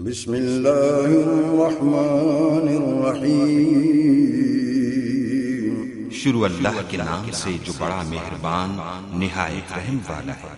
بسم اللہ الرحمن الرحیم۔ شروع اللہ کے نام سے جو بڑا مہربان نہایت رحم والا ہے۔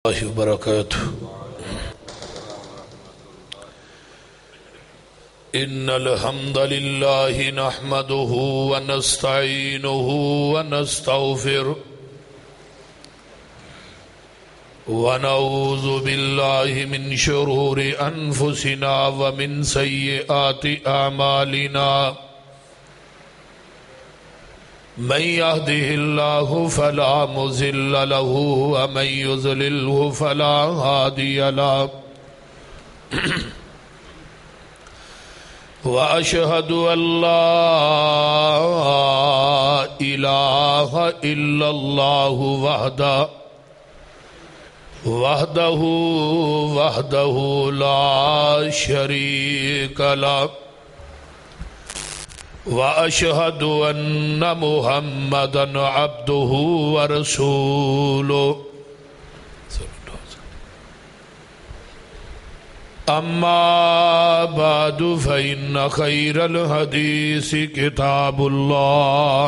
اللہ وبرکاتہ۔ ان الحمد للہ نحمده ونستعینه ونستغفره ونعوذ باللہ من شرور انفسنا ومن سیئات اعمالنا، من يهده الله فلا مضل له ومن يضلل فلا هادي له، وأشهد أن لا إله إلا الله وحده لا شريك له، وأشهد أن محمدًا عبده ورسوله، أما بعد فإن خير الحديث كتاب الله،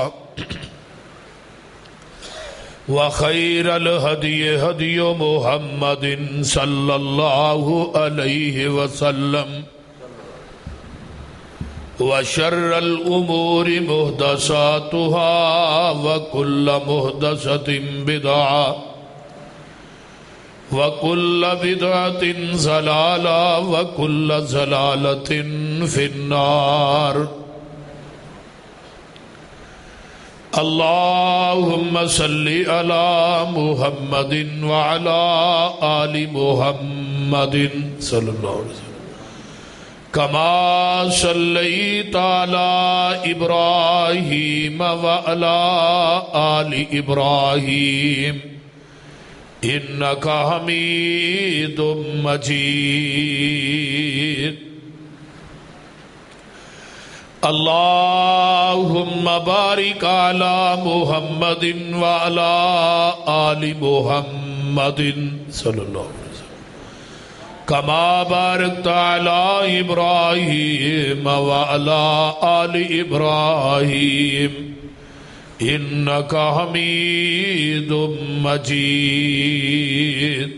وخير الهدي هدي محمد صلى الله عليه وسلم، وشر الأمور محدثاتها وكل محدثة بدعة وكل بدعة ضلالة وكل ضلالة في النار۔ اللهم صل على محمد وعلى آل محمد صلى الله عليه وسلم كما صليت على إبراهيم وعلى آل إبراهيم إنك حميد مجيد۔ اللهم بارك على محمد وعلى آل محمد صلى الله عليه وسلم كما باركت على إبراهيم وعلى آل إبراهيم إنك حميد مجيد۔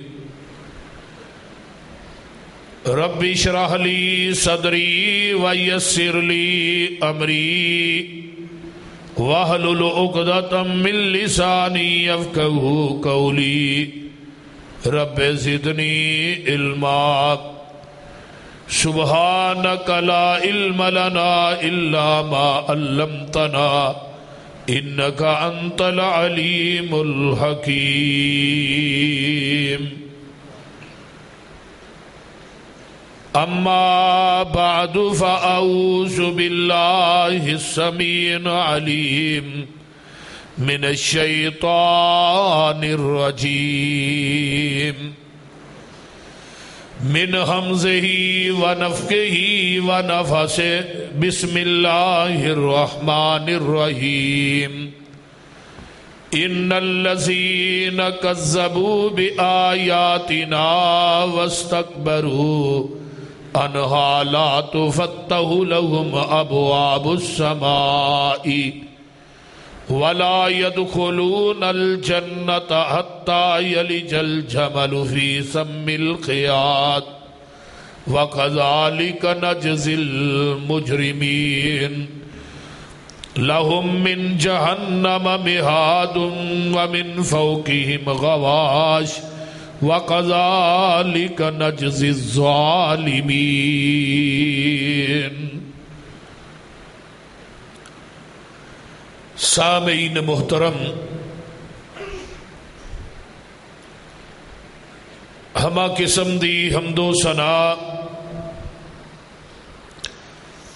رب اشرح لي صدري ويسر لي أمري واحلل عقدة من لساني يفقهوا قولي، رب زدنی علما، سبحانک لا علم لنا الا ما علمتنا انک انت العلیم الحکیم۔ اما بعد فاعوذ باللہ السمیع العلیم من الشیطان الرجیم، من حمزه ونفخه ونفثه، بسم اللہ الرحمن الرحیم۔ ان الذین کذبوا بآیاتنا واستکبروا عنہا لا تفتح لهم ابواب السماء ولا يدخلون الجنة حتى يلج الجمل في سم الخياط وَكَذَلِكَ نَجْزِي الْمُجْرِمِينَ لَهُم مِّن جَهَنَّمَ مِهَادٌ وَمِن فَوْقِهِمْ غَوَاشٍ وَكَذَلِكَ نَجْزِي الظَّالِمِينَ۔ سامعین محترم، ہما قسم دی حمد و ثنا،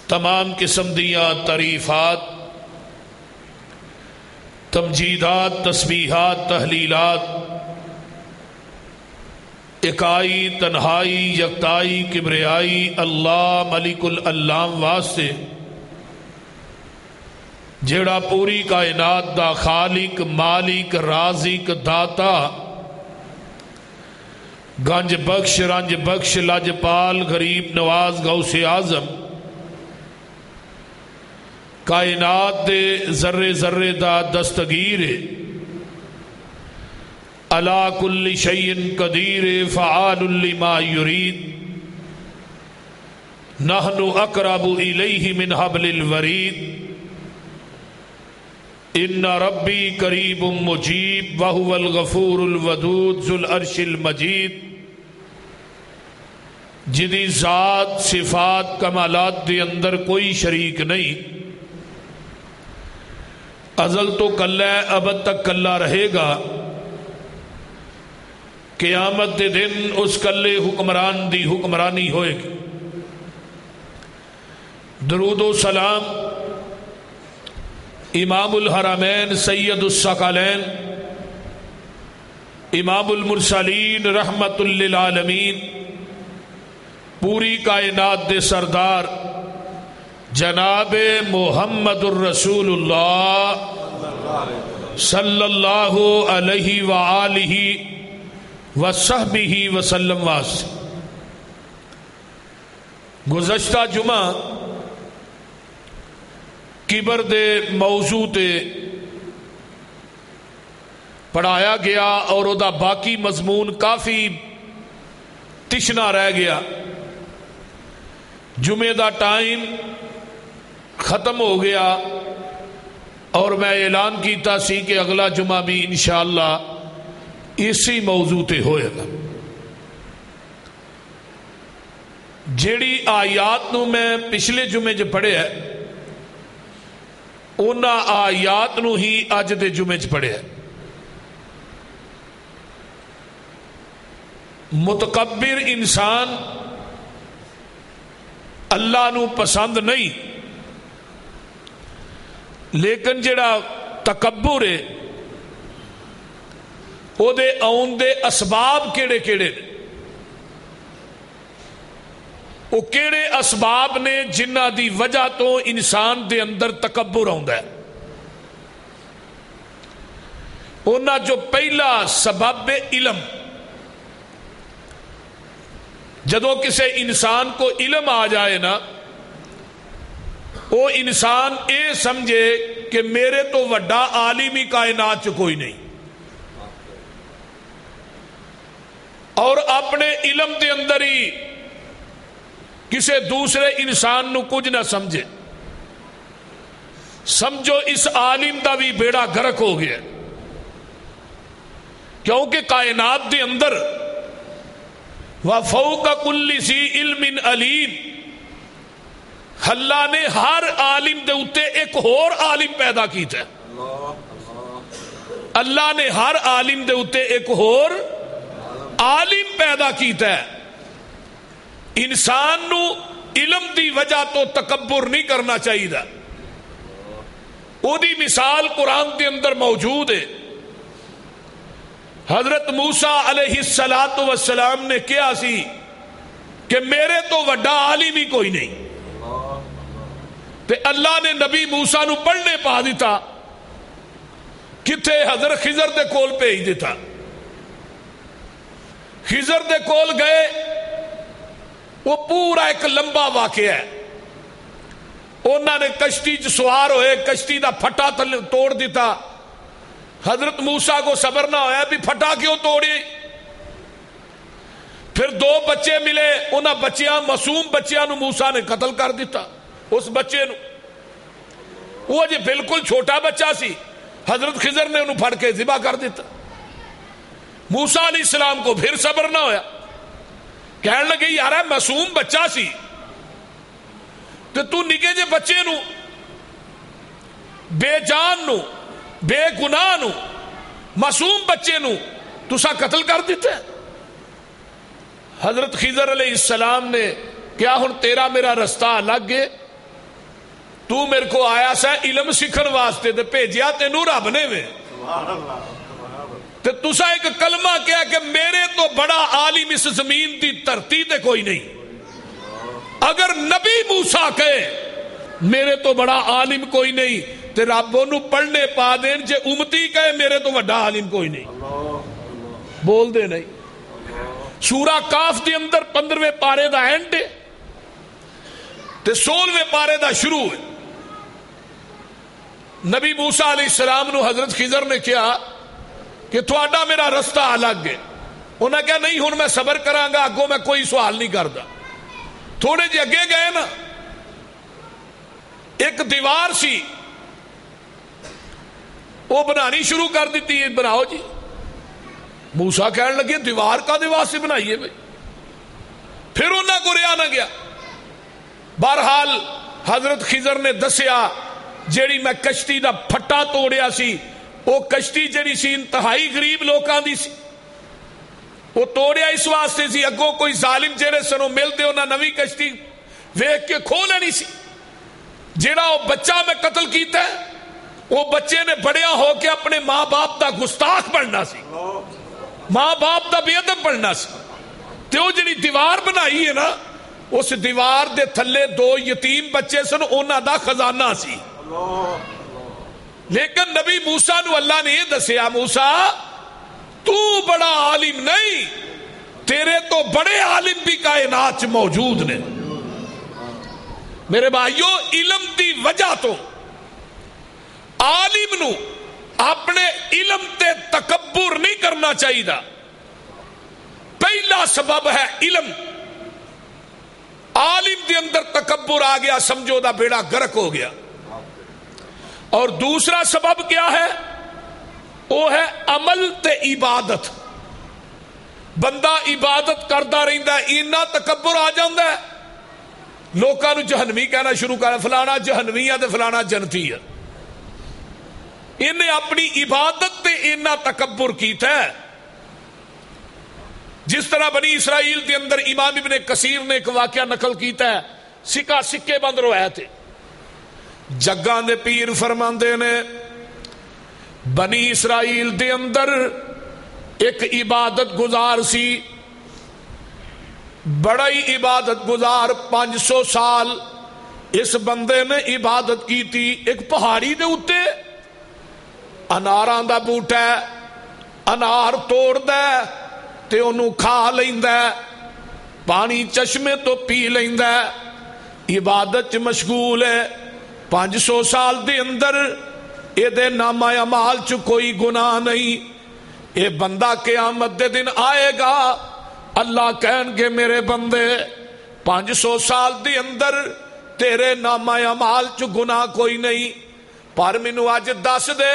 تمام قسم دیاں تعریفات، تمجیدات، تسبیحات، تحلیلات اکائی، تنہائی، یکتائی، کبریائی اللہ ملک العلام واسطے جیڑا پوری کائنات دا خالق، مالک، رازق، داتا، گنج بخش، رنج بخش، لاجپال، غریب نواز، غوث اعظم، کائنات دے ذرے ذرے دا دستگیر، علی کل شیء قدیر، فعال لما یرید، نحن اقرب الیہ من حبل الورید، ان ربی قریب مجیب وہو الغفور الودود ذو العرش المجید، جدی ذات، صفات، کمالات دے اندر کوئی شریک نہیں، ازل تو کلہ ہے، ابد تک کلہ رہے گا، قیامت دے دن اس کلے حکمران دی حکمرانی ہوئے گی۔ درود و سلام امام الحرمین سید الثقلین امام المرسلین رحمت للعالمین پوری کائنات دے سردار جناب محمد الرسول اللہ صلی اللہ علیہ وآلہ وصحبہ وسلم واسطے۔ گزشتہ جمعہ کبر دے موضوع تے پڑھایا گیا اور او دا باقی مضمون کافی تشنا رہ گیا۔ جمعے دا ٹائم ختم ہو گیا اور میں اعلان کیتا سی کہ اگلا جمعہ بھی انشاءاللہ اسی موضوع تے ہوئے گا۔ جیڑی آیات نو میں پچھلے جمعے جو پڑھے ہے اونا آیات نو ہی اج دے جمعے چ پڑھے ہے۔ متکبر انسان اللہ نو پسند نہیں، لیکن جڑا تکبر ہے او دے آن دے اسباب کیڑے کیڑے نے، وہ کیڑے اسباب نے جنہ دی وجہ تو انسان دے اندر تکبر آندا ہے۔ انہاں جو پہلا سبب علم، جدو کسی انسان کو علم آ جائے نا، وہ انسان اے سمجھے کہ میرے تو وڈا عالمی کائنات چ کوئی نہیں، اور اپنے علم دے اندر ہی کسی دوسرے انسان نو کچھ نہ سمجھے، سمجھو اس عالم دا بھی بیڑا گرک ہو گیا، کیونکہ کائنات دے اندر وَفَوْقَ كُلِّ ذِي عِلْمٍ عَلِيمٍ، اللہ نے ہر عالم دے اتے ایک اور عالم پیدا کیتا ہے۔ اللہ نے ہر عالم دے اتے ایک اور عالم پیدا کیتا ہے۔ انسان نو علم دی وجہ تو تکبر نہیں کرنا چاہیے۔ او دی مثال قرآن کے اندر موجود ہے۔ حضرت موسیٰ علیہ السلام نے کیا سی کہ میرے تو وڈا عالم ہی کوئی نہیں، تے اللہ نے نبی موسیٰ نو پڑھنے پا دیتا، کتھے حضرت خضر دے کول بھیج دیتا۔ خضر دے کول گئے، وہ پورا ایک لمبا واقعہ ہے۔ انہوں نے کشتی چ سوار ہوئے، کشتی دا پھٹا توڑ دیتا۔ حضرت موسیٰ کو صبر نہ ہویا بھی پھٹا کیوں توڑی، پھر 2 بچے ملے، انہاں بچیاں معصوم بچیاں نو موسیٰ نے قتل کر دیتا. اس بچے نو، وہ جی بالکل چھوٹا بچہ سی، حضرت خضر نے انہوں پھڑ کے ذبح کر دیتا. موسیٰ علیہ السلام کو پھر صبر نہ ہویا، کہنے لگے یار معصوم بچہ سی تو نکے جے بچے نو، بے جان نو، بے گناہ نو، معصوم بچے نو تسا قتل کر دیتے. حضرت خضر علیہ السلام نے کیا ہن تیرا میرا رستہ الگ ہے، تو میرے کو آیا سا علم سکھن واسطے تے بھیجیا تینوں رب نے وے، تے تسا ایک کلمہ کیا کہ میرے تو بڑا عالم اس زمین دی دھرتی تے کوئی نہیں. اگر نبی موسیٰ کہے میرے تو بڑا عالم کوئی نہیں تے رب انہوں پڑھنے پا دین، جے امتی کہے میرے تو بڑا عالم کوئی نہیں، بول دے نہیں. سورہ کاف دے اندر 15ویں پارے دا اینڈ ہے تے 16ویں پارے دا شروع ہے. نبی موسیٰ علیہ السلام نو حضرت خضر نے کیا کہ تھوڑا میرا رستہ الگ ہے. انہوں نے کہا نہیں ہن میں صبر کراں گا، اگوں میں کوئی سوال نہیں کردا. تھوڑے جے اگے گئے نا، ایک دیوار سی وہ بنانی شروع کر دیتی ہے، بناؤ جی. موسیٰ کہنے لگے دیوار کا دیوار سے بنائیے بھائی. پھر انہاں کو رہا نہ گیا. بہرحال حضرت خضر نے دسیا جیڑی میں کشتی دا پھٹا توڑیا سی، وہ کشتی جیڑی سی انتہائی غریب لوکاں دی سی، وہ توڑیا اس واسطے سی اگوں کوئی ظالم جیڑے سنوں ملتے انہاں نوی کشتی ویکھ کے کھو لینی سی. جیڑا وہ بچہ میں قتل کیتا ہے وہ بچے نے بڑیا ہو کے اپنے ماں باپ دا گستاخ بننا سی، ماں باپ دا بے ادب بننا سی. تے وہ جڑی دیوار بنائی ہے نا، اس دیوار دے تھلے 2 یتیم بچے سن، انہاں دا خزانہ سی. لیکن نبی موسیٰ نو اللہ نے یہ دسیا موسیٰ تو بڑا عالم نہیں، تیرے تو بڑے عالم بھی کائنات موجود نے. میرے بھائیو، علم دی وجہ تو عالم نو اپنے علم تے تکبر نہیں کرنا چاہیے. پہلا سبب ہے علم. عالم دے اندر تکبر آ گیا، سمجھو دا بیڑا گرک ہو گیا. اور دوسرا سبب کیا ہے؟ وہ ہے عمل تے عبادت. بندہ عبادت کرتا رہتا ہے، اینا تکبر آ جاندہ ہے، لوکاں نو جہنمی کہنا شروع کر، فلانا جہنمی ہے تے فلانا جنتی ہے. انہیں اپنی عبادت تے اینا تکبر کیتا ہے. جس طرح بنی اسرائیل کے اندر امام ابن کثیر نے ایک واقعہ نقل کیتا ہے، سکے بند روایت تھے. جگاں دے پیر فرماندے نے بنی اسرائیل دے اندر ایک عبادت گزار سی، بڑا ہی عبادت گزار، 500 سال اس بندے نے عبادت کی تھی. ایک پہاڑی دے اتے اناراں دا بوٹا ہے، انار توڑ دے تے انہوں کھا لیندہ، پانی چشمے تو پی لیندہ، عبادت مشغول ہے. 500 سال دے اندر اے دے نامہ اعمال چ کوئی گناہ نہیں. اے بندہ قیامت دے دن آئے گا، اللہ کہن گے میرے بندے 500 سال دے اندر تیرے نامہ اعمال چ گناہ کوئی نہیں، پر مینوں اج دس دے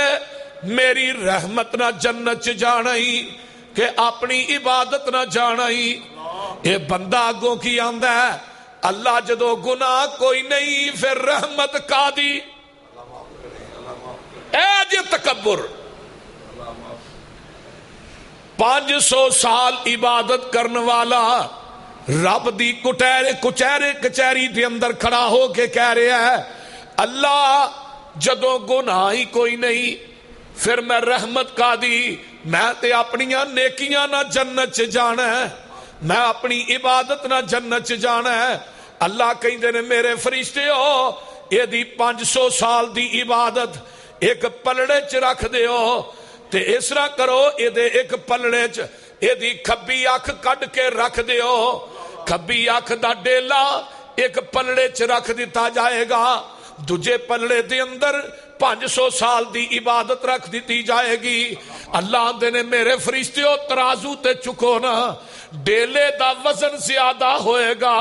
میری رحمت نہ جنت چ جانا ہی کہ اپنی عبادت نہ جانا ہی. اے بندہ اگوں کی آندا ہے اللہ جدو گناہ کوئی نہیں پھر رحمت کا دی. اے جی تکبر. 500 سال عبادت کرنے والا رب دی کچہری دے اندر کھڑا ہو کے کہہ رہا ہے اللہ جدو گناہ ہی کوئی نہیں پھر میں رحمت کا دی، میں تے اپنیاں نیکیاں نہ جنت چ جانا ہے، میں اپنی عبادت نہ جنت چ جانا ہے. اللہ کہندے نے میرے فرشتے ہو یہ دی 500 سال دی عبادت ایک پلڑے چ رکھ دیو تے اس طرح کرو اے دے ایک پلڑے چ اے دی کھبی اکھ کڈ کے رکھ دیو. کھبی اکھ دا ڈیلا ایک پلڑے چ رکھ دیتا جائے گا، دجے پلڑے دے اندر 500 سال دی عبادت رکھ دیتی جائے گی. اللہ آندے نے میرے فرشتیو ترازو تے چکو نا, ڈیلے دا وزن زیادہ ہوئے گا,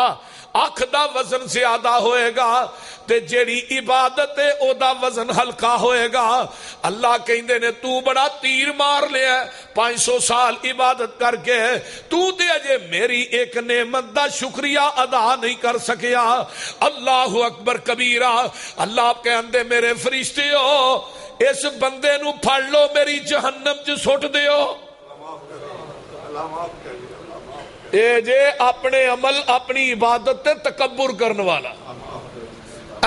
اکھ دا وزن زیادہ ہوئے گا, تے جیڑی عبادت ہے او دا وزن ہلکا ہوئے گا. اللہ کہندے نے تو بڑا تیر مار لیا 500 سال عبادت کر کے, تو تے اجے میری ایک نعمت دا شکریہ ادا نہیں کر سکیا. اللہ اکبر کبیرہ. اللہ کہندے میرے فرشتیو اس بندے نو پھڑ لو, میری جہنم چ سٹ دیو. اے جے اپنے عمل اپنی عبادت تے تکبر کرنے والا.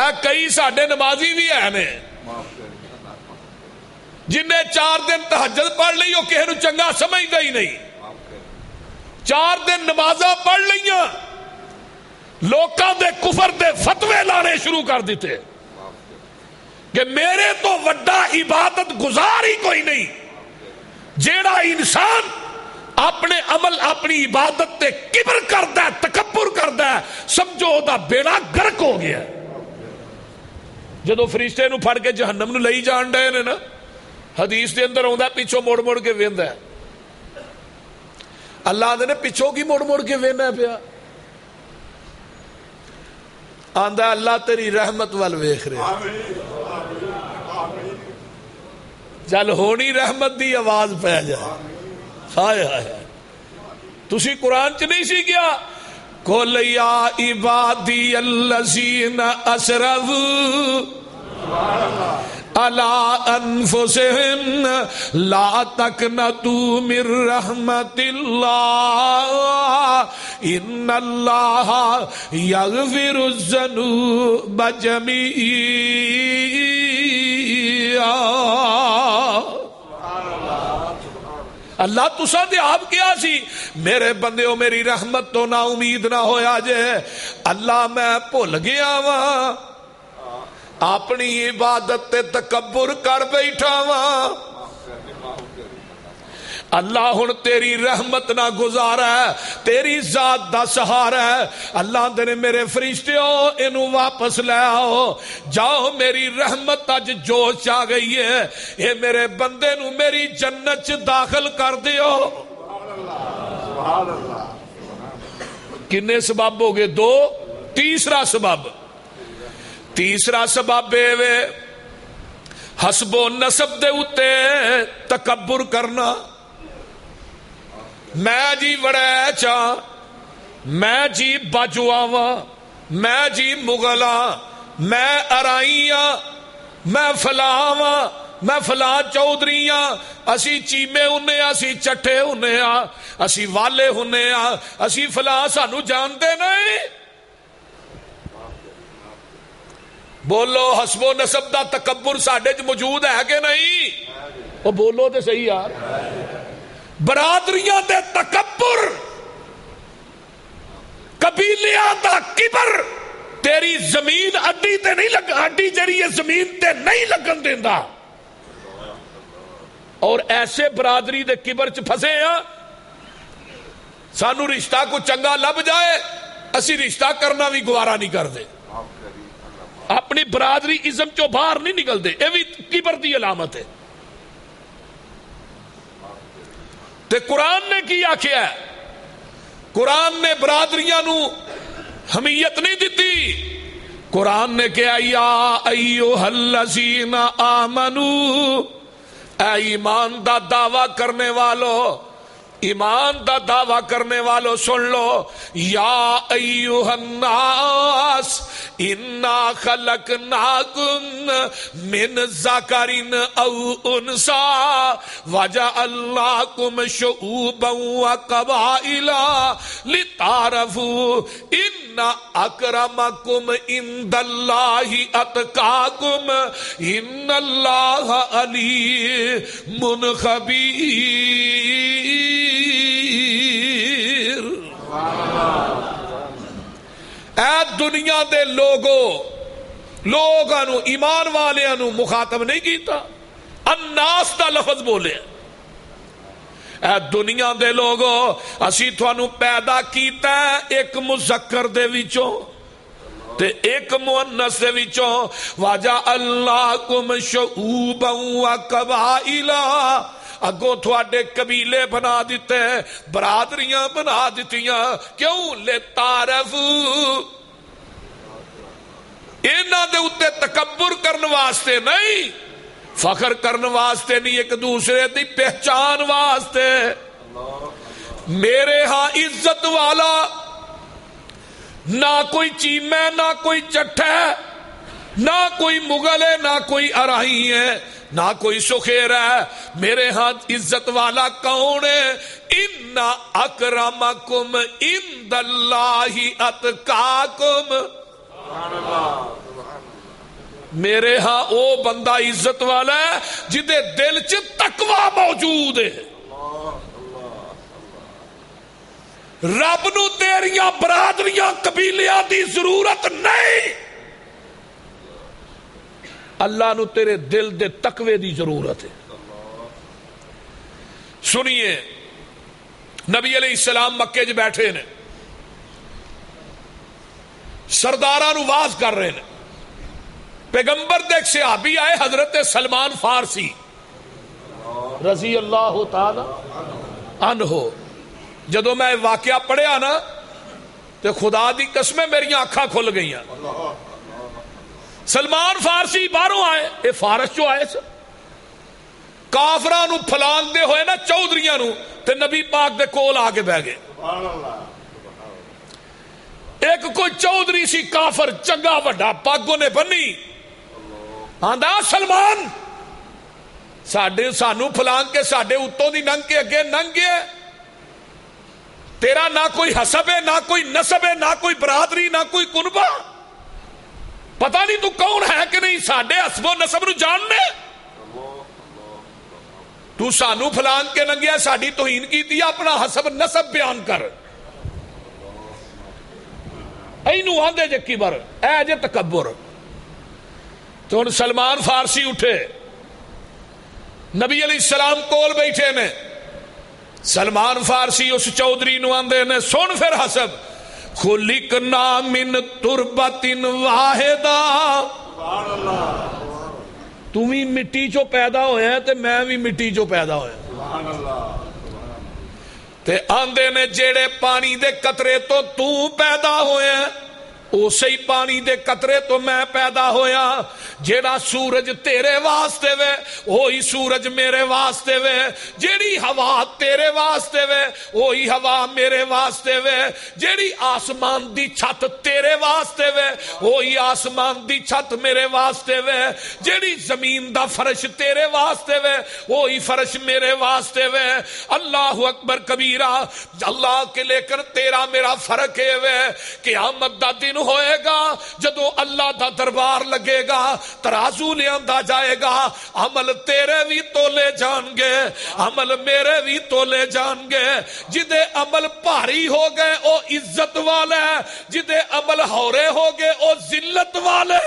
اے کئی ساڈے نمازی بھی ہے نے جنہیں 4 دن تہجد پڑھ لی, وہ کسی نو چنگا سمجھدا ہی نہیں. 4 دن نمازاں پڑھ لیاں, لوکاں دے کفر دے فتوے لانے شروع کر دیتے کہ میرے تو وڈا عبادت گزار ہی کوئی نہیں. جیڑا انسان اپنے عمل اپنی عبادت تے کبر کردا ہے, تکبر کردا ہے, سمجھو دا بیڑا گرک ہو گیا. جدو فرشتے نو پھڑ کے جہنم نو لئی جان ڈے نے نا, حدیث دے اندر آندا پیچھوں مڑ مڑ کے ویندا ہے. اللہ دے نے پیچھوں کی مڑ مڑ کے وینا پیا, آندا اللہ تیری رحمت وال ویکھ رہا. چل ہونی رحمت دی آواز پہ جائے. ہائے ہائے, تسی قرآن چ نہیں سی گیا قل یا عبادی الذین اسرفوا علی انفسہم لا تقنطوا من رحمت اللہ ان اللہ یغفر الذنوب جمیعا. اللہ تساں دے آپ کیا سی میرے بندیو میری رحمت تو نا امید نہ ہویا جے. اللہ میں بھول گیا وا, اپنی عبادت تے تکبر کر بیٹھا وا. اللہ ہن تیری رحمت نہ گزارا ہے, تیری ذات دا سہارا ہے. اللہ دے میرے فرشتیو اینو واپس لے آؤ, جاؤ میری رحمت اج جوش آ گئی ہے, اے میرے بندے نو میری جنت چ داخل کر دیو. کنے سبب ہو گئے؟ 2. تیسرا سبب اے حسب و نسب دے اتے تکبر کرنا. میں جی وڑیچا, میں جی باجواواں, میں جی مغلاں, میں ارائیاں, میں فلاواں, میں فلاں چودھریاں, اسی چیمے ہونے, اسی چٹھے ہونے, اسی والے ہونے, اسی فلاں, سانو جانتے نہیں. بولو حسب و نسب دا تکبر ساڈے چ موجود ہے کہ نہیں؟ وہ بولو تے صحیح یار. برادریاں دے تکبر, قبیلیاں دا کبر تیری زمین اڈی تے نہیں لگ, اڈی جڑی ہے زمین تے نہیں لگن دیندا. اور ایسے برادری دے کبر چ پھسے ہاں, سانو رشتہ کو چنگا لب جائے اسی رشتہ کرنا بھی گوارا نہیں کرتے. اپنی برادری ازم چو باہر نہیں نکلتے, یہ بھی کبر دی علامت ہے. تے قرآن نے کی آخیا ہے؟ قرآن نے برادریاں نو حمیت نہیں دیتی. قرآن نے کہا یا ایھا الذین آمنو, اے ایمان دا دعویٰ کرنے والو, ایمان دا دعویٰ کرنے والو سن لو. یا ایھا الناس انا خلقناکم من ذکر او انثی وجعلناکم شعوبا وقبائل لتعارفوا ان اکرمکم عند اللہ اتقاکم ان اللہ علیم خبیر. اے دنیا دے لوگاں نو, ایمان والیاں نو مخاطب نہیں کیتا, الناس دا لفظ بولے. اے دنیا دے لوگو, اسی تھانو پیدا کیتا ہے ایک مذکر دے وچوں تے ایک مؤنث دے وچوں وَجَعَلْنَاكُمْ شُعُوبًا وَقَبَائِلًا اگوں تھوڑے قبیلے بنا دیتے ہیں، برادریاں بنا دیتیاں، کیوں؟ لِتَعْرَفُوا، انہاں دے اُتے تکبر کرن واسطے نہیں، فخر کرن واسطے نہیں، ایک دوسرے دی پہچان واسطے۔ میرے ہاں عزت والا نہ کوئی چیمہ نہ کوئی چٹھا، نہ کوئی مغل ہے نہ کوئی ارائی ہے نہ کوئی سخیر ہے، میرے ہاں عزت والا کون ہے؟ ان اکرمکم عند اللہ اتقاکم، میرے ہاں او بندہ عزت والا ہے جدے دل چ تقوی موجود ہے۔ رب نو تیریاں برادریاں قبیلیاں دی ضرورت نہیں، اللہ نو تیرے دل دے تقوی دی ضرورت ہے۔ سنیے، نبی علیہ السلام مکے چ بیٹھے نے، سرداراں نو واز کر رہے ہیں، پیغمبر دے ایک صحابی آئے حضرت سلمان فارسی رضی اللہ تعالی عنہ، جدو میں واقعہ پڑھیا نا تو خدا دی قسمیں میری آنکھاں کھل گئی ہیں۔ سلمان فارسی باہروں آئے، اے فارس جو آئے کافراں نو پھلان دے ہوئے نا چودھریاں نو، تے نبی پاک دے کول آگے بہ گئے۔ ایک کوئی چودھری سی کافر چنگا وڈا پاگوں نے بنی، آندا سلمان سانو پھلان کے ساڈے اتوں دی ننگ کے اگے ننگ گئے، تیرا نہ کوئی حسب ہے نہ کوئی نسب ہے نہ کوئی برادری نہ کوئی کنبہ، پتہ نہیں تو کون ہے کہ نہیں، ساڈے حسب و نسب نو جاننے، تو سانو پھلان کے ننگیا ساڈی توہین کیتی، اپنا حسب نسب بیان کر۔ اینو آندے جے کبر، اے جے تکبر۔ تو ان سلمان فارسی اٹھے، نبی علیہ السلام کول بیٹھے نے، سلمان فارسی اس چودھری نو آندے نے، سن پھر حسب، خلقنا من تربت واحدہ، تم بھی مٹی چو پیدا ہوئے ہیں تے میں بھی مٹی چو پیدا ہوئے، تے آندے نے جیڑے پانی دے قطرے تو پیدا ہوئے ہیں اسی پانی دے قطرے تو میں پیدا ہویا، جیڑا سورج تیرے واسطے وے وہی سورج میرے واسطے وے، جیڑی ہوا تیرے واسطے وے وہی ہوا میرے واسطے وے، جیڑی آسمان دی چھت تیرے واسطے وے وہی آسمان دی چھت میرے واسطے وے، جیڑی زمین دا فرش تیرے واسطے وے وہی فرش میرے واسطے وے۔ اللہ اکبر کبیرہ، اللہ کے لے کر تیرا میرا فرق ہے وے، قیامت دا دن ہوئے گا جدو اللہ دا دربار لگے گا، ترازو لے آندا جائے گا، عمل تیرے بھی تولے جان گے، عمل میرے بھی تولے جان گے، جدے عمل بھاری ہو گئے او عزت والے، جدے عمل ہورے ہو گئے او ذلت والے۔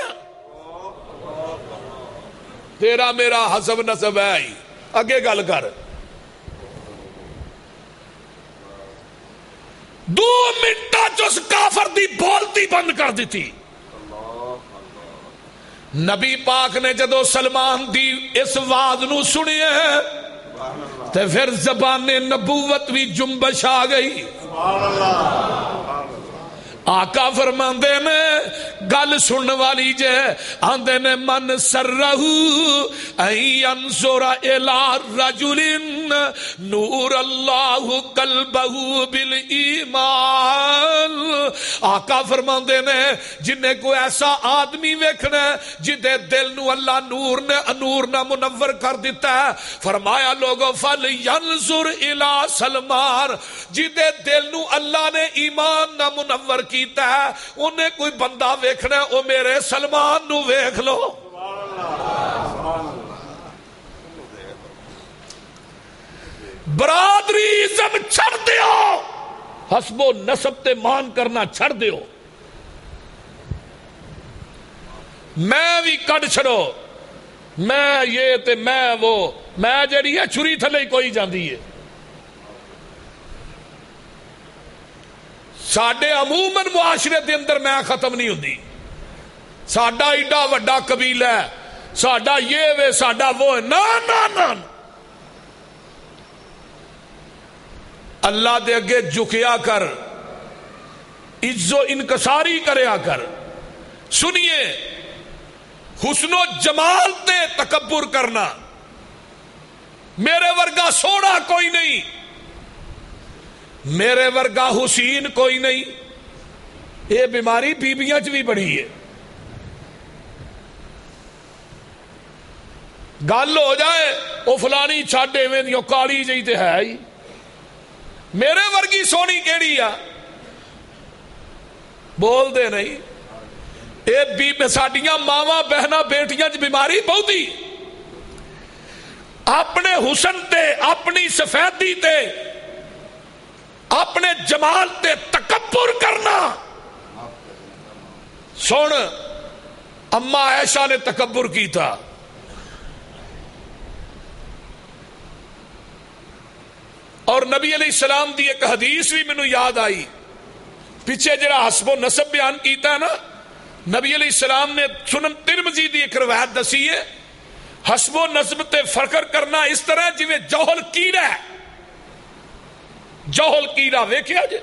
تیرا میرا حسب نسب ہے ہی، اگے گل کر۔ 2 منٹاں چ کافر دی بولتی بند کر دیتی۔ نبی پاک نے جدو سلمان دی اس واز نو سنیے تے پھر زبان نبوت بھی جنبش آ گئی۔ آقا فرماندے نے گل سنن والی جے، آندے نے من سرہو ان ینظر الی رجل نور اللہ قلبہ بالایمان، آقا فرماندے نے جنہیں کوئی ایسا آدمی ویکھنا جدے دل نو اللہ نور نہ منور کر دیتا ہے، فرمایا لوگو فَلْيَنْظُرْ الی سلمان، جدے دل نو اللہ نے ایمان نہ منور کیتا ہے انہیں کوئی بندہ ویکھنا او میرے سلمان نو ویکھ لو۔ برادری ازم چھڑ دیو، حسب و نسب تے مان کرنا چھڑ دیو، میں بھی کڈ چھڑو، میں یہ تے میں وہ، میں جڑی ہے چھری تھلے کوئی جاندی ہے۔ ساڈے عموماً معاشرے دے اندر میں ختم نہیں ہوندی، ساڈا ایڈا وڈا قبیلہ ہے، ساڈا یہ وے ساڈا وہ ہے، نا نا نا، اللہ دے اگے جھکیا کر، عز و انکساری کریا کر۔ سنیے، حسن و جمال تے تکبر کرنا، میرے ورگا سونا کوئی نہیں، میرے ورگا حسین کوئی نہیں، یہ بیماری بیبیاں چ بھی بڑی ہے۔ گل ہو جائے وہ فلانی چھاڑے میں دیو کالی جی تے ہے ہی، میرے ورگی سونی کیڑی آ، بول دے نہیں۔ اے ساڈیاں ماواں بہناں بیٹیاں چ بیماری بہتی، اپنے حسن تے، اپنی سفیدی تے، اپنے جمال تے تکبر کرنا۔ سن، اما عائشہ نے تکبر کی تھا، اور نبی علیہ السلام دی ایک حدیث بھی مینوں یاد آئی، پیچھے جڑا حسب و نسب بیان کیتا ہے نا، نبی علیہ السلام نے سنن ترمذی دی ایک روایت دسی ہے، حسب و نسب تے فخر کرنا اس طرح جویں جوہل کیڑا ہے۔ جوہل کیڑا ویکھیا جے،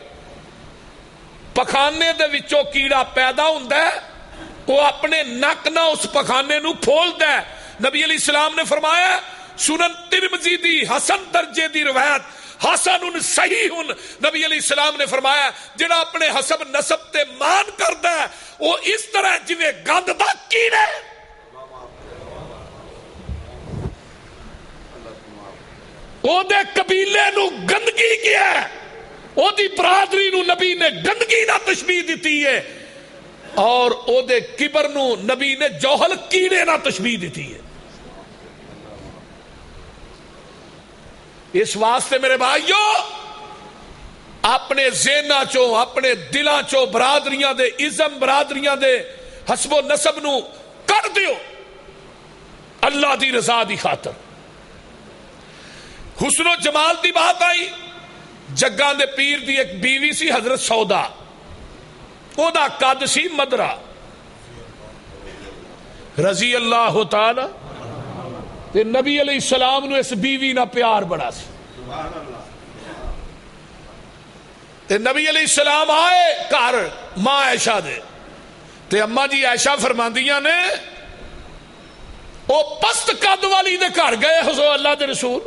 پخانے دے وچوں کیڑا پیدا ہوندا ہے، وہ اپنے نک نہ اس پخانے نو پھولدا ہے۔ نبی علیہ السلام نے فرمایا، سنن ترمذی دی حسن درجے دی روایت، حسن صحیح، نبی علیہ السلام نے فرمایا جڑا اپنے حسب نسب تے مان کردا ہے وہ اس طرح جویں گند دا کیڑا ہے۔ او دے قبیلے نو گندگی کیا ہے، او دی برادری نو نبی نے گندگی نہ تشبیہ دیتی ہے، اور او دے کبر نو نبی نے جوہل کیڑے نہ تشبیہ دیتی ہے۔ اس واسطے میرے بھائیو، اپنے ذہناں چوں، اپنے دلاں چوں برادریاں دے ازم، برادریاں دے حسب و نسب نو کر دیو اللہ دی رضا دی خاطر۔ حسن و جمال دی بات آئی، جگاں دے پیر دی ایک بیوی سی حضرت سودا، او دا قد سی مدرا رضی اللہ تعالی، تے نبی علیہ السلام نو اس بیوی نہ پیار بڑا سی، تے نبی علیہ السلام آئے گھر ماں عائشہ دے، تے اما جی عائشہ فرماندیاں نے او پست قد والی دے گھر گئے حضور اللہ دے رسول،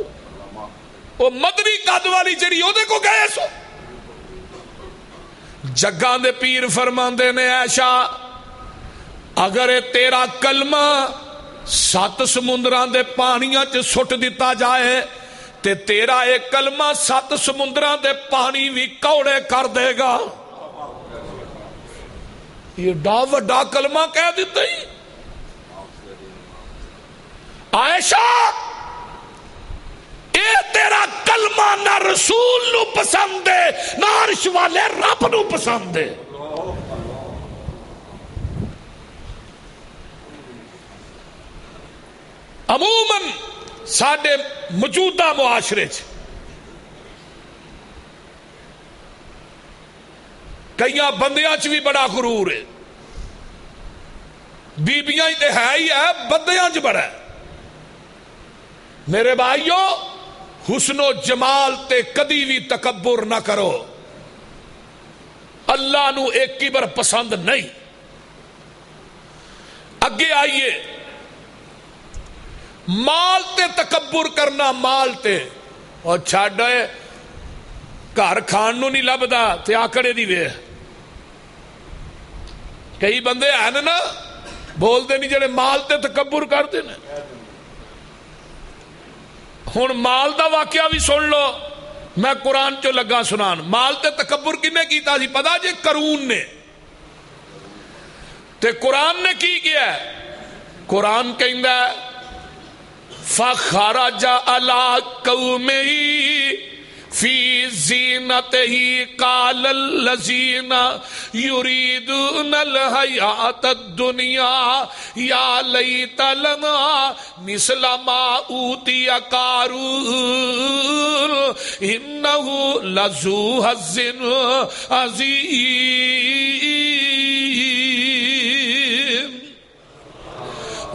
او مدنی قد والی جڑی او دے کو گئے سو۔ جگاں دے پیر فرماندے نے عائشہ اگر تیرا کلمہ 7 سمندراں دے پانیاں چ سٹ دیتا جائے تے تیرا ایک کلمہ 7 سمندراں دے پانی بھی کوڑے کر دے گا۔ یہ ڈا وڈا کلمہ کہہ دیتا ہی۔ عائشہ، اے تیرا کلمہ نہ رسول نو پسند ہے نہ عرش والے رب نو پسند ہے۔ عموماً ساڈے موجودہ معاشرے چ کئی بندیاں چ بھی بڑا غرور ہے، بیبیاں تے ہے ہی ہے، بندیاں چ بڑا ہے۔ میرے بھائیو، حسن و جمال تے کدی بھی تکبر نہ کرو، اللہ نو ایک کبر پسند نہیں۔ اگے آئیے، مال تے تکبر کرنا، مال تے، اور چھاڑے گھر کھان نو نہیں لبدا تے آکڑے دی وے۔ کئی بندے ہیں نا بول دے نہیں جڑے مال تے تکبر کرتے ہیں۔ ہن مال دا واقعہ بھی سن لو، میں قرآن چو لگا سنان۔ مال تے تکبر کنے کیتا سی پتا جے؟ قارون نے۔ تے قرآن نے کی کیا ہے؟ قرآن کہندا ہے فَخَرَجَ عَلَىٰ قَوْمِهِ فِي زِينَتِهِ قَالَ الَّذِينَ يُرِيدُونَ الْحَيَاةَ الدُّنْيَا يَا لَيْتَ لَنَا مِثْلَ مَا أُوتِيَ قَارُونُ إِنَّهُ لَذُو حَظٍّ عَظِيمٍ۔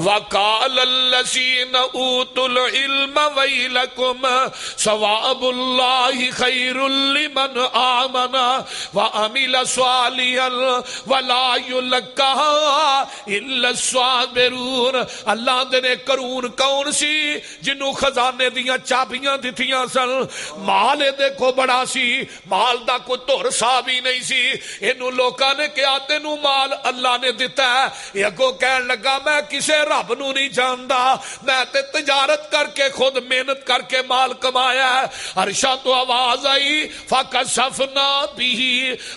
وَقَالَ الَّذِينَ أُوتُوا الْعِلْمَ وَيْلَكُمْ ثَوَابُ اللَّهِ خَيْرٌ لِمَنْ آمَنَ وَعَمِلَ صَالِحًا وَلَا يُلَقَّاهَا إِلَّا الصَّابِرُونَ. اللہ دے قارون کون سی جنوں خزانے دیاں چابیاں دتیاں سن. مال دیکھو بڑا سی, مال دا کوئی دھر سا بھی نہیں سی. اینوں لوکاں نے کہا تینوں مال اللہ نے دتا ہے. یہ اگوں کہن لگا میں کسے رب نو نہیں جاندا, میں تے تجارت کر کے خود محنت کر کے مال کمایا ہے. عرشاں تو آواز آئی فَكَسَفْنَا بِهِ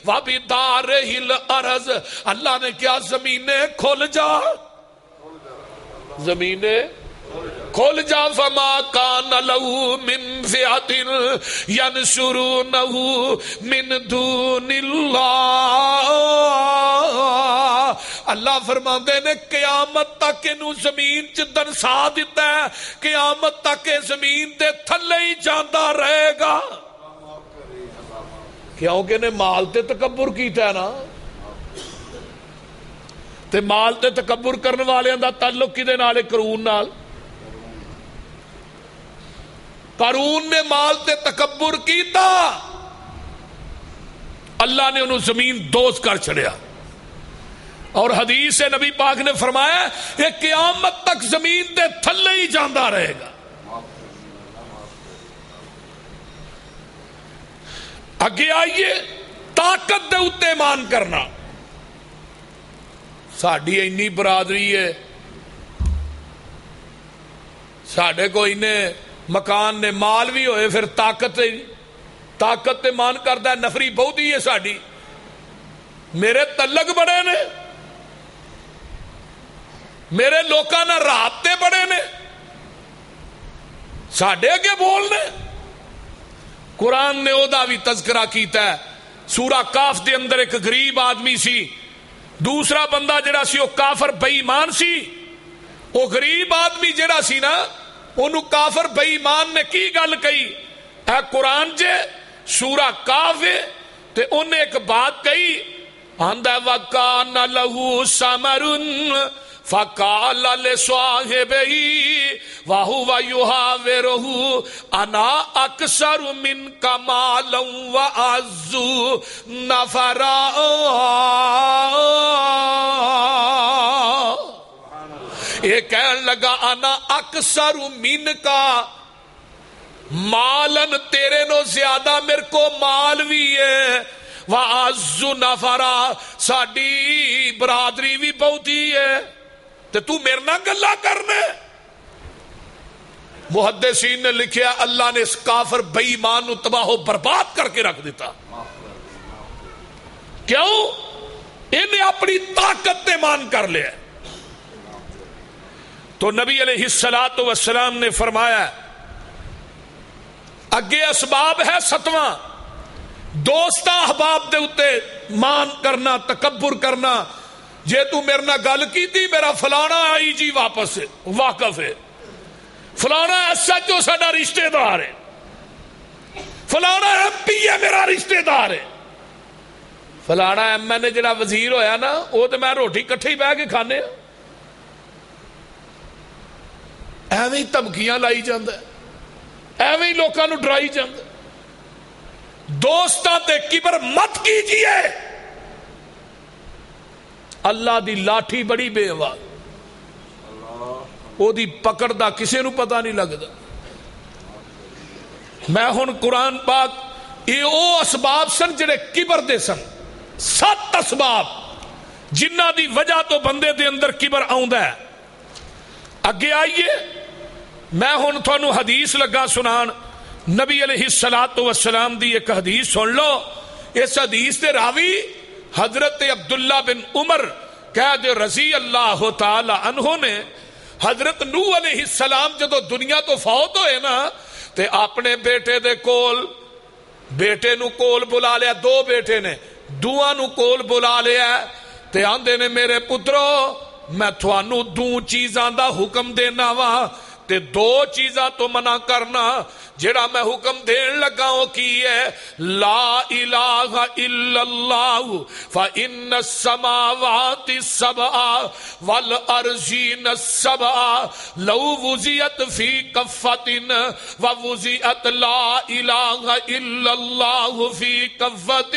وَبِدَارِهِ الْأَرْضِ. اللہ نے کیا زمینیں کھل جا, زمینیں کھل جا. فما کان لہو من فئۃ ینصرونہ من دون اللہ. اللہ فرماندے نے قیامت تک انہوں زمین چ دنسا دیتا ہے, قیامت تک زمین دے تھلے ہی جاندہ رہے گا. کیونکہ نے مال تے تکبر کیتا ہے نا, تے مال تے تکبر کرنے والے دا تعلق کدے نال؟ قارون نال. قارون نے مال تے تکبر کیتا, اللہ نے انہوں زمین دوز کر چھڑیا. اور حدیث نبی پاک نے فرمایا کہ قیامت تک زمین دے تھلے ہی جاندہ رہے گا. اگے آئیے طاقت دے اتے ایمان کرنا. ساڑھی اینی برادری ہے, ساڑھے کو انہیں مکان نے مال بھی ہوئے پھر طاقت تے مان کرتا ہے. نفری بہت ہی ہے ساڑھی, میرے تعلق بڑے نے, میرے لوکاں نہ رابطے بڑے نے, ساڑھے کے بولنے. قرآن نے او دا بھی تذکرہ کیتا ہے. سورہ کاف دے اندر ایک غریب آدمی سی, دوسرا بندہ جڑا سی وہ کافر بے ایمان سی. وہ غریب آدمی جڑا سی نا, انہوں کافر بے ایمان نے کی گل کہی اے قرآن جے سورہ کاف تے انہیں ایک بات کہی, آندہ وَقَانَ لَهُ ثَمَرٌ فَقَالَ لِصَاحِبِهِ وَهُوَ يُحَاوِرُهُ أَنَا أَكْثَرُ مِنْكَ مَالًا وَأَعَزُّ نَفَرًا. یہ کہنے لگا انا اکثر من کا مالن, تیرے نو زیادہ میرے کو مال بھی ہے. وَعَزُّ نَفَرًا, ساڑی برادری بھی بہت ہی ہے, تے تو میرے نہ گلہ کرنے. محدثین نے لکھیا اللہ نے اس کافر بے ایمان نو تباہ و برباد کر کے رکھ دیتا. کیوں؟ انہیں اپنی طاقت تے مان کر لیا. تو نبی علیہ السلام نے فرمایا اگے اسباب ہے 7واں, دوستا احباب دے اتے مان کرنا, تکبر کرنا. جے تو میرے نہ گل کی تھی, میرا فلانا آئی جی واپس واقف ہے, فلانا SHO ساڈا رشتہ دار ہے, فلانا MP ہے میرا رشتہ دار ہے, فلانا MN جڑا وزیر ہویا نا وہ تو میں روٹی کٹھے ہی بہ کے کھانے. ایویں دھمکیاں لائی جاندہ, ایویں لوکاں نو ڈرائی جاندہ. دوستاں تے کبر مت کیجئے, اللہ دی لاٹھی بڑی بے آواز, او دی پکڑ دا کسے نو پتہ نہیں لگدا. میں ہن قرآن پاک یہ او اسباب سن جڑے کبر دے سن, 7 اسباب جنہ دی وجہ تو بندے دے اندر کبر آؤندا ہے. اگے آئیے میں ہن تھانوں حدیث لگا سنان. نبی علیہ السلام دی ایک حدیث سن لو. اس حدیث دے راوی حضرت عبداللہ بن عمر کہہ دے رضی اللہ تعالی عنہ نے حضرت نوح علیہ السلام جدو دنیا تو فوت ہوئے نا تے اپنے بیٹے دے کول, بیٹے نو کول بلا لیا, 2 بیٹے نے, دوواں نو کول بلا لیا تے آندے نے میرے پترو میں تھانوں 2 چیزاں دا حکم دینا وا, تے دو چیزاں تو منع کرنا جڑا میں حکم دین لگا ہوں کی ہے لا الہ الا اللہ فإن السماوات السبع والارضین السبع لو وزیت فی کفۃ ووزیت لا الہ الا اللہ فی کفۃ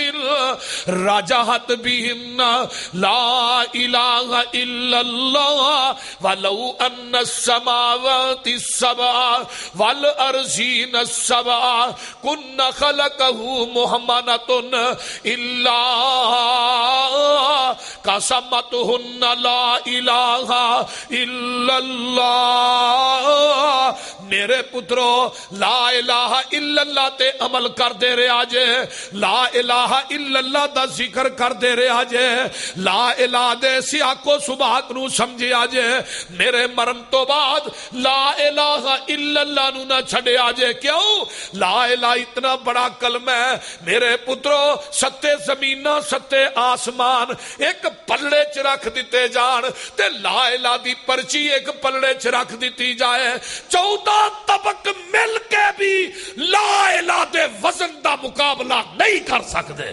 رجحت بہن لا الہ الا اللہ ولو ان السماوات السبع والارضین السبع کن خلقہ محمنۃ الا قسمتہن لا الہ الا اللہ۔ میرے پترو لا الہ الا اللہ تے عمل کر دے رہا جے، لا الہ الا اللہ دا ذکر کر دے رہا جے، لا الہ دے سیاق و سباق نو سمجھے آجے، میرے مرن تو بعد لا الہ الا اللہ نو نہ چھڑے آجے۔ کیوں؟ لا الہ اتنا بڑا کلمہ ہے میرے پترو، ستے زمینہ ستے آسمان ایک پلڑے چ رکھ دیتے جان تے لا الہ دی پرچی ایک پلڑے چ رکھ دیتی جائے، 14 طبق مل کے بھی لا الہ دے وزن دا مقابلہ نہیں کر سکتے۔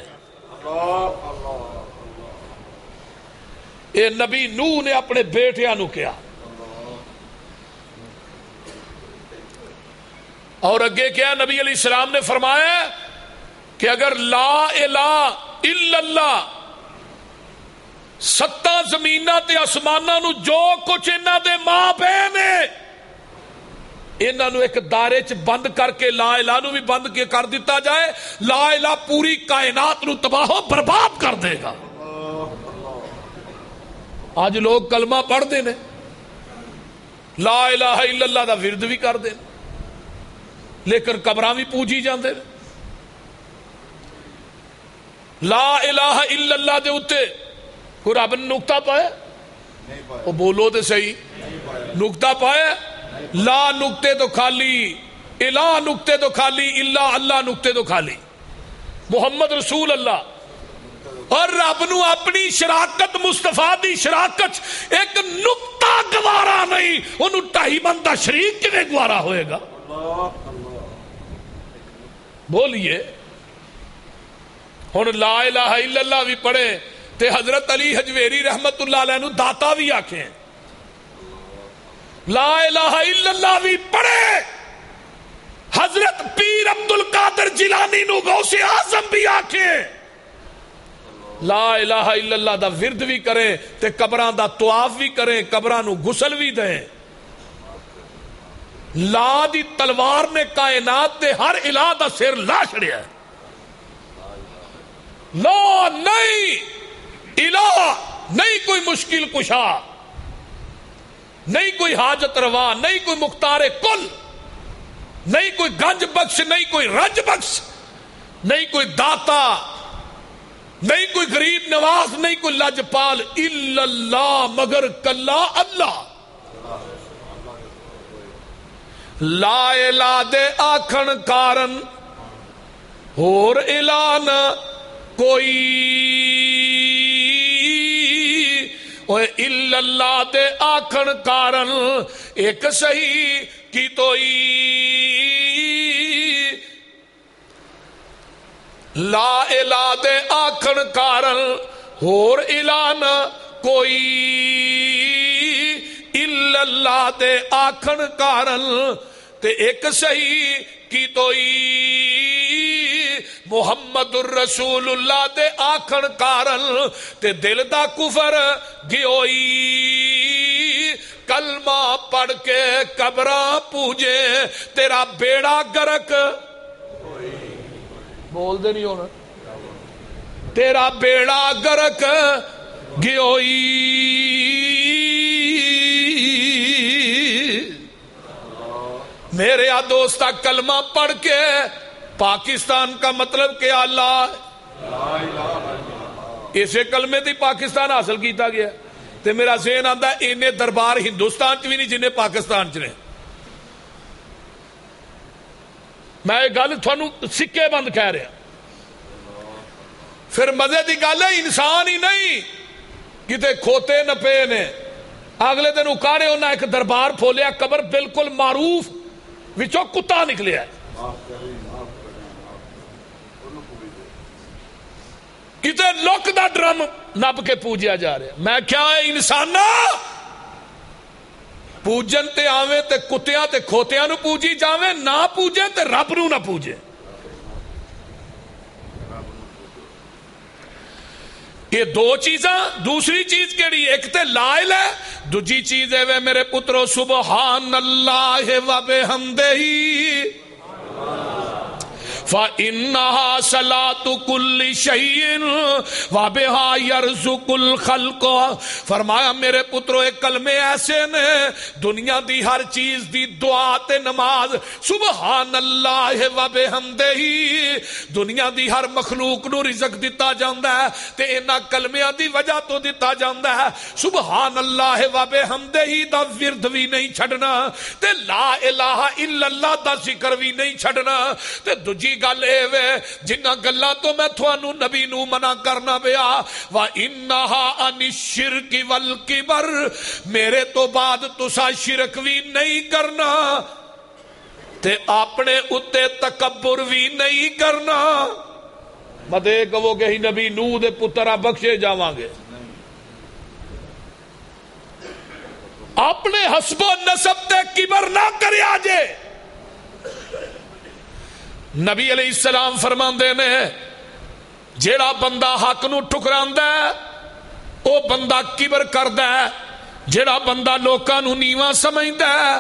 اے نبی نوح نے اپنے بیٹیاں نو کیا، اور اگے کیا نبی علیہ السلام نے فرمایا کہ اگر لا الہ الا اللہ ستاں زمیناں تے آسماناں نو جو کچھ انہاں دے ماں بہن انہاں نو ایک دائرے چ بند کر کے لا الہ نو بھی بند کے کر دیتا جائے، لا الہ پوری کائنات نو تباہ و برباد کر دے گا۔ آج لوگ کلمہ پڑھ دے نے، لا الہ الا اللہ دا ورد بھی کر دے لیکن قبراں بھی پوجی جاندے نے۔ لا الہ الا اللہ دے اتے کوئی رب نے نقطہ پایا؟ وہ بولو تے صحیح، نقطہ پایا؟ لا نقطے تو خالی، الہ نقطے تو خالی، اللہ اللہ نقطے تو خالی، محمد رسول اللہ۔ اور رب نو اپنی شراکت مصطفیٰ دی شراکت ایک نقطہ گوارا نہیں، انہوں ٹائی بندہ شریک کیویں گوارا ہوئے گا؟ بولیے ہن لا الہ الا اللہ بھی پڑھے تے حضرت علی حجویری رحمت اللہ علیہ نو داتا بھی آکھیں، لا الہ الا اللہ بھی پڑھے حضرت پیر عبد القادر جیلانی نو غوث اعظم بھی آکھیں، لا الہ الا اللہ دا ورد بھی کریں تے قبراں دا طواف بھی کریں، قبراں نو غسل بھی دیں۔ لا دی تلوار نے کائنات دے ہر الہ دا سر لا چھڑیا ہے۔ لا نہیں الہ نہیں کوئی مشکل کشا، نہیں کوئی حاجت روا، نہیں کوئی مختار کل، نہیں کوئی گنج بخش، نہیں کوئی رج بخش، نہیں کوئی داتا، نہیں کوئی غریب نواز، نہیں کوئی لجپال، الا اللہ مگر کلا اللہ۔ لا الہ دے آکھن کارن اور الہ نہ کوئی، الا اللہ دے آکھن کارن ایک صحیح کی توئی، لا الہ دے آکھن کارن اور الہ نہ کوئی، الا اللہ دے آکھن کارن تے ایک صحیح کی توئی، محمد الرسول اللہ دے آکھن کارن تے دل دا کفر گیوئی، کلمہ پڑھ کے قبراں پوجے تیرا بیڑا گرک، بول دے نہیں ہونا، تیرا بیڑا گرک گیوئی۔ میرے دوستا کلمہ پڑھ کے پاکستان کا مطلب کیا؟ اللہ، اسے کلمے دی پاکستان حاصل کیتا گیا تے میرا ذہن آندا ہے انہیں دربار ہندوستان چ بھی نہیں جنہیں پاکستان چ نے۔ میں یہ گل تھانوں سکے بند کہہ رہا، پھر مزے دی گل ہے انسان ہی نہیں کتے کھوتے نپے نے، اگلے دن اکاڑے انہیں ایک دربار پھولیا قبر بالکل معروف وچوں کتا نکلیا ہے کتے لوک دا ڈرم نب کے پوجیا جا رہا ہے میں کیا ہے انسانا پوجن تے آویں تے کتیاں تے کھوتیاں نو پوجی جاویں نہ پوجیں تے رب نو نہ پوجیں یہ دو چیزاں دوسری چیز کیڑی ایک تے لا الہ ہے دوجی چیز ہے وے میرے پترو سبحان اللہ و بحمدہ فَإِنَّهَا صَلَاةُ كُلِّ شَيْءٍ وَبِهَا يَرْزُقُ الْخَلْقَ فرمایا میرے پترو ایک کلمے ایسے نے دنیا دی ہر چیز دی دعا تے نماز سبحان اللہ و بحمدہ دنیا دی ہر مخلوق نو رزق دتا جاندا ہے تے انہاں کلمیاں دی وجہ تو دتا جاندا ہے سبحان اللہ و بحمدہ دا ورد بھی نہیں چھڈنا تے لا الہ الا اللہ دا ذکر بھی نہیں چھڈنا تے دوجی گل اے وے جنہاں گلاں تو میں تھانوں نبی نو منع کرنا پیا وَإِنَّهَا عَنِ الشِّرْكِ وَالْكِبَرِ میرے تو بعد تسا شرک بھی نہیں کرنا تے اپنے اتے تکبر بھی نہیں کرنا مدے کہو کہ ہی نبی نو دے پترا بخشے جاواں گے اپنے حسب و نسب تے کبر نہ کرے آجے نبی علیہ السلام فرماندے نے جیڑا بندہ حق نو ٹھکراندا ہے او بندہ کبر کردا ہے جیڑا بندہ لوکاں نو نیواں سمجھدا ہے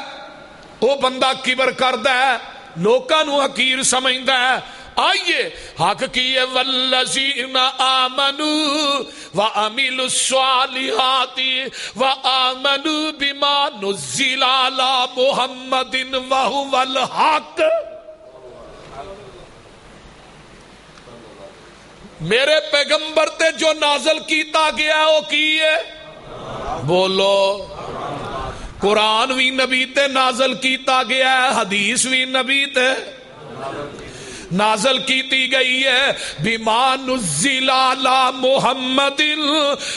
او بندہ کبر کردا ہے لوکاں نو حقیر سمجھدا ہے آئیے حق کیے والذین آمنوا وعملوا الصالحات وآمنوا بما نزل علی محمد وهو الحق میرے پیغمبر تے جو نازل کیتا گیا وہ کی ہے بولو قرآن بھی نبی تے نازل کیتا گیا ہے حدیث بھی نبی تے نازل کیتی گئی ہے بما نزل علی محمد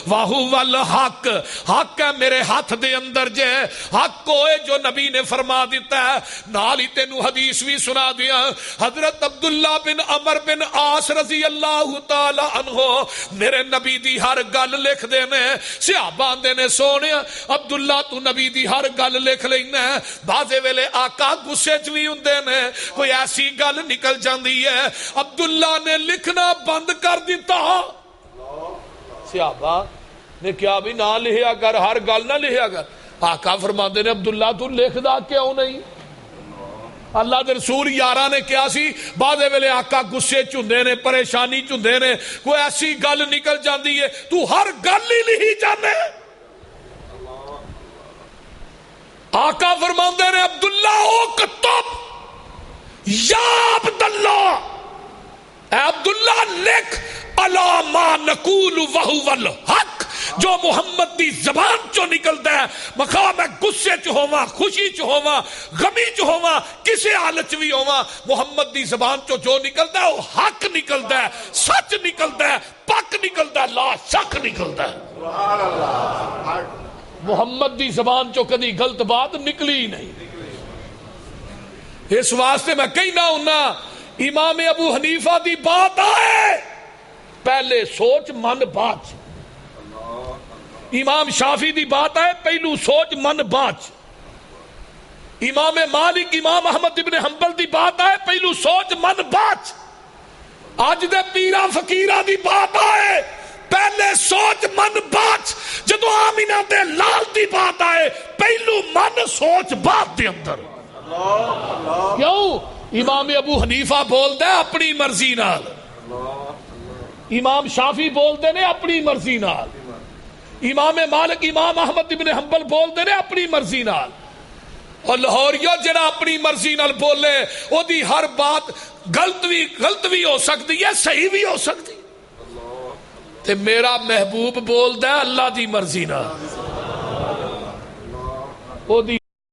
وہو الحق حق ہے میرے ہاتھ دے اندر جے حق کوئے جو نبی نے فرما دیتا ہے نالی تینو حدیث بھی سنا دیا حضرت عبداللہ بن عمر بن عاص رضی اللہ تعالی عنہ میرے نبی دی ہر گل لکھ دینے صحابہ دینے سونے عبداللہ تو نبی دی ہر گل لکھ لینا بازے ویلے آقا گسے چوی ہوں دینے کوئی ایسی گل نکل جاندی ہے عبداللہ نے لکھنا بند کر دیتا صحابہ نے کیا بھی نہ لکھیا کر ہر گل نہ لکھیا کر آقا فرماندے نے عبداللہ تو لکھ دا کیوں نہیں اللہ دے رسول یارہ نے کیا سی بعد ویلے آقا گسے چندے نے پریشانی چندے نے کوئی ایسی گل نکل جاندی ہے تو ہر گل ہی لکھی جانے آقا فرماندے نے عبداللہ او کتب یا عبداللہ اے عبداللہ لکھ علی ما نقول وہو الحق جو محمد دی زبان چو نکلتا ہے مخواہ میں غصے چ ہوواں خوشی چ ہوواں غمی چ ہوواں کسے حالت بھی ہوواں محمد دی زبان چو جو نکلتا ہے وہ حق نکلتا ہے سچ نکلتا ہے پک نکلتا ہے لا شک نکلتا ہے سبحان اللہ محمد دی زبان چو کدی غلط بات نکلی ہی نہیں اس واسطے میں کہنا ہونا امام ابو حنیفہ دی بات آئے پہلے سوچ من بات امام شافی دی بات آئے پہلو سوچ من بات امام مالک امام احمد ابن حنبل دی بات آئے پہلو سوچ من بات آج دے پیرا فقیرہ دی بات آئے پہلے سوچ من بات جدو آمینہ دے لال دی بات آئے پہلو من سوچ بات دے اندر کیوں امام ابو حنیفہ بول دے اپنی مرضی نال امام شافی بول دے نے اپنی مرضی نال امام مالک امام احمد ابن حنبل بول دے نے اپنی مرضی نال اور لاہوریو جڑا اپنی مرضی نال بولے او دی ہر بات غلط بھی ہو سکتی ہے صحیح بھی ہو سکتی تے میرا محبوب بول دے اللہ دی مرضی نال او دی